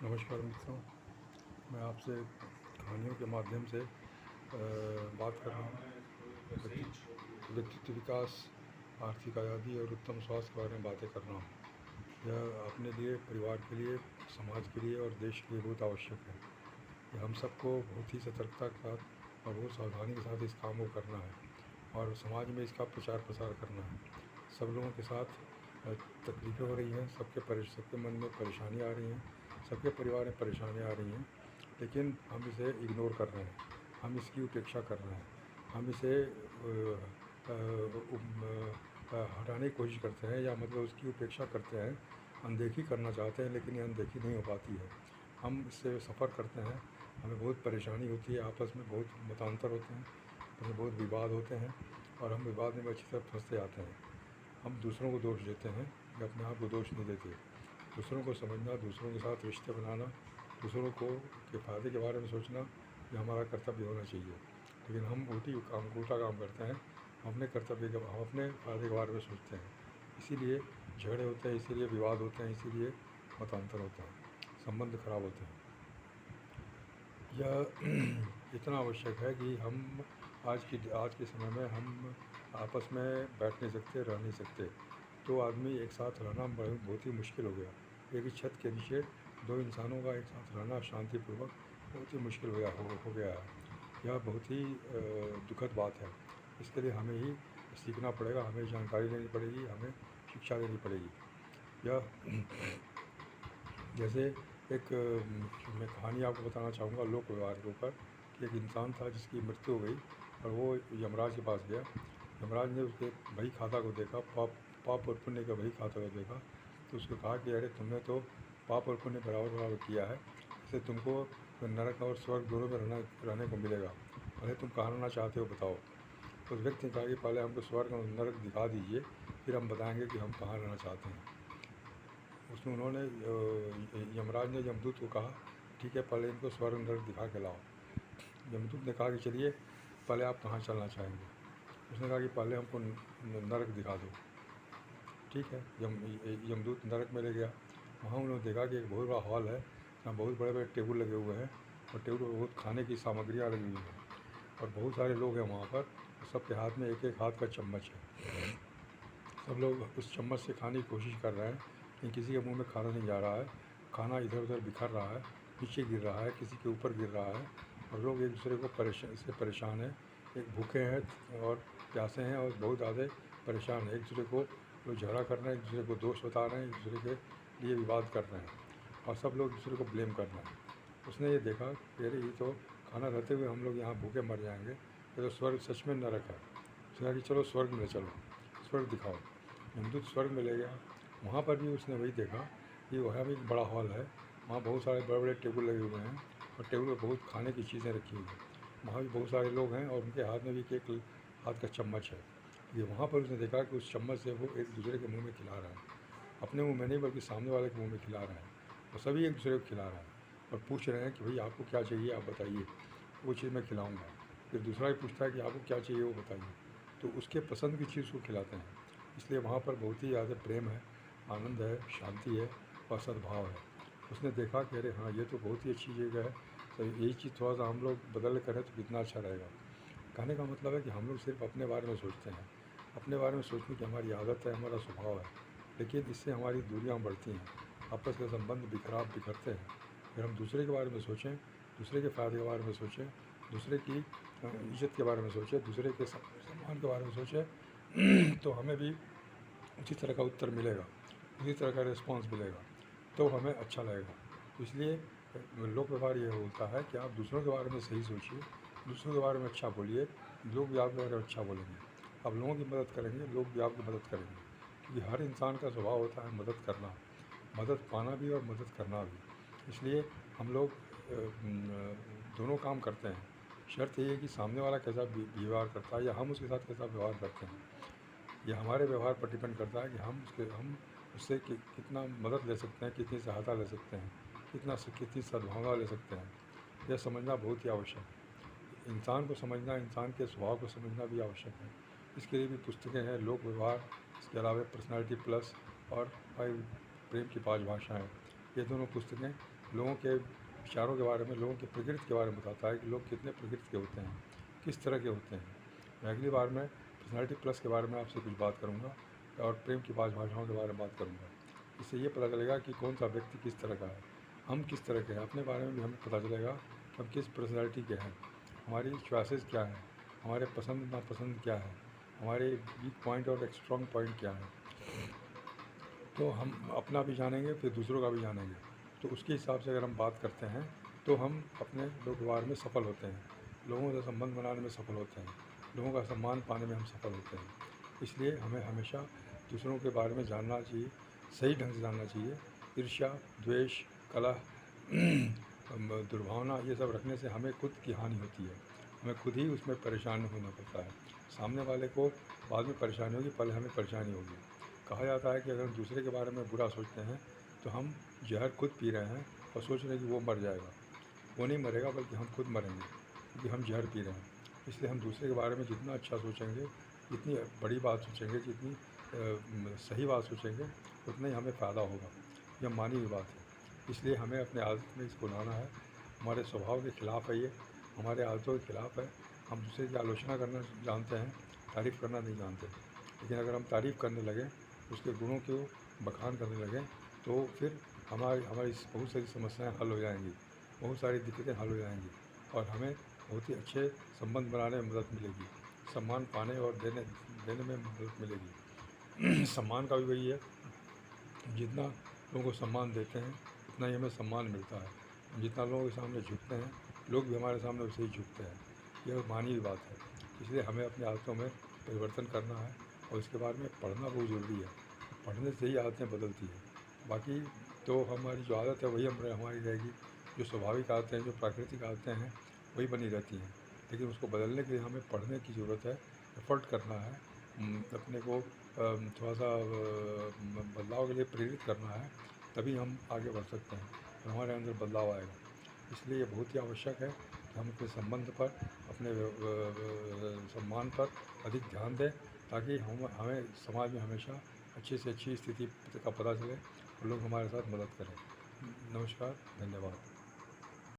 नमस्कार मित्रों, मैं आपसे कहानियों के माध्यम से बात कर रहा हूँ। व्यक्तित्व विकास, आर्थिक आज़ादी और उत्तम स्वास्थ्य के बारे में बातें कर रहा हूँ। यह अपने लिए, परिवार के लिए, समाज के लिए और देश के लिए बहुत आवश्यक है। यह हम सबको बहुत ही सतर्कता के साथ और बहुत सावधानी के साथ इस काम को करना है और समाज में इसका प्रचार प्रसार करना है। सब लोगों के साथ तकलीफ़ें हो रही हैं, सबके मन में परेशानी आ रही हैं, सबके परिवार में परेशानियाँ आ रही हैं, लेकिन हम इसे इग्नोर कर रहे हैं, हम इसकी उपेक्षा कर रहे हैं, हम इसे हटाने की कोशिश करते हैं या मतलब उसकी उपेक्षा करते हैं, अनदेखी करना चाहते हैं, लेकिन ये अनदेखी नहीं हो पाती है। हम इससे सफ़र करते हैं, हमें बहुत परेशानी होती है, आपस में बहुत मतांतर होते हैं, बहुत विवाद होते हैं और हम विवाद में अच्छी तरह फंसते आते हैं। हम दूसरों को दोष देते हैं या अपने आप को दोष नहीं देते। दूसरों को समझना, दूसरों के साथ रिश्ते बनाना, दूसरों को के फ़ायदे के बारे में सोचना, ये हमारा कर्तव्य होना चाहिए। लेकिन हम उल्टा काम करते हैं। हम अपने फ़ायदे के बारे में सोचते हैं, इसीलिए झगड़े होते हैं, इसीलिए विवाद होते हैं, इसीलिए मतांतर होते हैं, संबंध खराब होते हैं। यह इतना आवश्यक है कि हम आज के समय में हम आपस में बैठ नहीं सकते, रह नहीं सकते। दो आदमी एक साथ रहना बहुत ही मुश्किल हो गया। एक ही छत के नीचे दो इंसानों का एक साथ रहना शांतिपूर्वक बहुत ही मुश्किल हो गया है। यह बहुत ही दुखद बात है। इसके लिए हमें ही सीखना पड़ेगा, हमें जानकारी लेनी पड़ेगी, हमें शिक्षा लेनी पड़ेगी। यह जैसे एक मैं कहानी आपको बताना चाहूँगा लोक व्यवहार के ऊपर कि एक इंसान था जिसकी मृत्यु हो गई और वो यमराज के पास गया। यमराज ने उसके बही खाता को देखा, पाप और पुण्य के बही खाता को देखा, तो उसको कहा कि अरे तुमने तो पाप और पुण्य बराबर किया है, इससे तुमको नरक और स्वर्ग दोनों में रहने को मिलेगा, पहले तुम कहाँ रहना चाहते हो बताओ। तो उस व्यक्ति ने कहा कि पहले हमको स्वर्ग और नरक दिखा दीजिए, फिर हम बताएंगे कि हम कहाँ रहना चाहते हैं। उसमें यमराज ने यमदूत को कहा ठीक है, पहले इनको स्वर्ग नरक दिखा के लाओ। यमदूत ने कहा कि चलिए पहले आप कहाँ चलना चाहेंगे। उसने कहा कि पहले हमको नरक दिखा दो। ठीक है, यमदूत नरक में ले गया। वहाँ उन्होंने देखा कि एक बहुत बड़ा हॉल है, जहाँ बहुत बड़े बड़े टेबल लगे हुए हैं और टेबल पर बहुत खाने की सामग्रियाँ लगी हुई हैं और बहुत सारे लोग हैं वहाँ पर। सबके हाथ में एक एक हाथ का चम्मच है। सब लोग उस चम्मच से खाने की कोशिश कर रहे हैं, लेकिन किसी के मुंह में खाना नहीं जा रहा है। खाना इधर उधर बिखर रहा है, नीचे गिर रहा है, किसी के ऊपर गिर रहा है और लोग एक दूसरे को परेशान हैं। एक भूखे हैं और प्यासे हैं और बहुत ज़्यादा परेशान हैं। एक दूसरे को लोग झगड़ा कर रहे हैं, एक दूसरे को दोष बता रहे हैं, एक दूसरे के लिए विवाद कर रहे हैं और सब लोग एक दूसरे को ब्लेम कर रहे हैं। उसने ये देखा कि अरे ये तो खाना रहते हुए हम लोग यहाँ भूखे मर जाएंगे, ये तो स्वर्ग सच में नरक है। उसने कहा कि चलो स्वर्ग में चलो, स्वर्ग दिखाओ। यमदूत स्वर्ग में ले गया। वहाँ पर भी उसने वही देखा कि वहाँ भी एक बड़ा हॉल है, वहाँ बहुत सारे बड़े बड़े टेबल लगे हुए हैं और टेबल पर बहुत खाने की चीज़ें रखी हुई हैं। वहाँ भी बहुत सारे लोग हैं और उनके हाथ में भी एक हाथ का चम्मच है। ये वहाँ पर उसने देखा कि उस चम्मच से वो एक दूसरे के मुँह में खिला रहे हैं, अपने मुँह में नहीं बल्कि सामने वाले के मुँह में खिला रहे हैं और सभी एक दूसरे को खिला रहे हैं और पूछ रहे हैं कि भाई आपको क्या चाहिए आप बताइए, वो चीज़ मैं खिलाऊँगा। फिर दूसरा भी पूछता है कि आपको क्या चाहिए वो बताइए, तो उसके पसंद की चीज़ को खिलाते हैं। इसलिए वहाँ पर बहुत ही ज़्यादा प्रेम है, आनंद है, शांति है और सद्भाव है। उसने देखा कि अरे हाँ, ये तो बहुत ही अच्छी जगह है, तो यही चीज़ थोड़ा सा हम लोग बदल करें तो कितना अच्छा रहेगा। कहने का मतलब है कि हम लोग सिर्फ अपने बारे में सोचते हैं, अपने बारे में सोचने की हमारी आदत है, हमारा स्वभाव है, लेकिन इससे हमारी दूरियाँ बढ़ती हैं, आपस के संबंध बिखरते हैं। अगर हम दूसरे के बारे में सोचें, दूसरे के फ़ायदे के बारे में सोचें, दूसरे की इज़्ज़त के बारे में सोचें, दूसरे के सम्मान के बारे में सोचें तो हमें भी उसी तरह का उत्तर मिलेगा, उसी तरह का रिस्पॉन्स मिलेगा, तो हमें अच्छा लगेगा। तो इसलिए लोक व्यवहार ये बोलता है कि आप दूसरों के बारे में सही सोचिए, दूसरों के बारे में अच्छा बोलिए, लोग भी आपके बारे में अच्छा बोलेंगे। आप लोगों की मदद करेंगे, लोग भी आपकी मदद करेंगे, क्योंकि हर इंसान का स्वभाव होता है मदद करना, मदद पाना भी और मदद करना भी। इसलिए हम लोग दोनों काम करते हैं। शर्त ये है कि सामने वाला कैसा व्यवहार करता है या हम उसके साथ कैसा व्यवहार करते हैं। ये हमारे व्यवहार पर डिपेंड करता है कि हम उससे कितना मदद ले सकते हैं, कितनी सहायता ले सकते हैं, कितनी सद्भावना ले सकते हैं। यह समझना बहुत ही आवश्यक है। इंसान को समझना, इंसान के स्वभाव को समझना भी आवश्यक है। इसके लिए भी पुस्तकें हैं, लोक व्यवहार, इसके अलावा पर्सनालिटी प्लस और 5 प्रेम की 5 भाषाएँ। ये दोनों पुस्तकें लोगों के विचारों के बारे में, लोगों की प्रकृति के बारे में बताता है कि लोग कितने प्रकृति के होते हैं, किस तरह के होते हैं। मैं अगली बार में पर्सनैलिटी प्लस के बारे में आपसे कुछ बात करूँगा और प्रेम की 5 भाषाओं के बारे में बात करूँगा। इससे ये पता चलेगा कि कौन सा व्यक्ति किस तरह का है, हम किस तरह के हैं। अपने बारे में भी हमें पता चलेगा कि हम किस पर्सनैलिटी के हैं, हमारी चॉइसेस क्या हैं, हमारे पसंद नापसंद क्या है, हमारे वीक पॉइंट और एक स्ट्रॉन्ग पॉइंट क्या है। तो हम अपना भी जानेंगे, फिर दूसरों का भी जानेंगे। तो उसके हिसाब से अगर हम बात करते हैं तो हम अपने व्यवहार में सफल होते हैं, लोगों से संबंध बनाने में सफल होते हैं, लोगों का सम्मान पाने में हम सफल होते हैं। इसलिए हमें हमेशा दूसरों के बारे में जानना चाहिए, सही ढंग से जानना चाहिए। ईर्ष्या, द्वेष, कलह, दुर्भावना, ये सब रखने से हमें खुद की हानि होती है, हमें खुद ही उसमें परेशान होना पड़ता है। सामने वाले को बाद में परेशानी होगी, पहले हमें परेशानी होगी। कहा जाता है कि अगर हम दूसरे के बारे में बुरा सोचते हैं तो हम जहर खुद पी रहे हैं और सोच रहे हैं कि वो मर जाएगा। वो नहीं मरेगा, बल्कि हम खुद मरेंगे, क्योंकि हम जहर पी रहे हैं। इसलिए हम दूसरे के बारे में जितना अच्छा सोचेंगे, जितनी बड़ी बात सोचेंगे, जितनी सही बात सोचेंगे, उतना ही हमें फ़ायदा होगा। यह मानी हुई बात है। इसलिए हमें अपने आदत में इसको लाना है। हमारे स्वभाव के खिलाफ़ है ये, हमारे आदतों के खिलाफ़ है। हम दूसरे की आलोचना करना जानते हैं, तारीफ़ करना नहीं जानते। लेकिन अगर हम तारीफ़ करने लगें, उसके गुणों को बखान करने लगें, तो फिर हमारी हमारी बहुत सारी समस्याएं हल हो जाएंगी, बहुत सारी दिक्कतें हल हो जाएंगी और हमें बहुत ही अच्छे संबंध बनाने में मदद मिलेगी, सम्मान पाने और देने देने में मदद मिलेगी। सम्मान का भी वही है, जितना लोगों को सम्मान देते हैं उतना ही हमें सम्मान मिलता है। हम जितना लोगों के सामने झुकते हैं, लोग भी हमारे सामने वैसे ही झुकते हैं। यह मानी हुई बात है। इसलिए हमें अपनी आदतों में परिवर्तन करना है और इसके बारे में पढ़ना बहुत ज़रूरी है। पढ़ने से ही आदतें बदलती हैं। बाकी तो हमारी जो आदत है वही हमारी रहेगी। जो स्वाभाविक आदतें हैं, जो प्राकृतिक आदतें हैं, वही बनी रहती हैं। लेकिन उसको बदलने के लिए हमें पढ़ने की ज़रूरत है, एफ़र्ट करना है, अपने को थोड़ा सा बदलाव के लिए प्रेरित करना है, तभी हम आगे बढ़ सकते हैं और हमारे अंदर बदलाव आएगा। इसलिए ये बहुत ही आवश्यक है कि हम अपने संबंध पर, अपने सम्मान पर अधिक ध्यान दें, ताकि हमें समाज में हमेशा अच्छी से अच्छी स्थिति का पता चले और लोग हमारे साथ मदद करें। नमस्कार, धन्यवाद।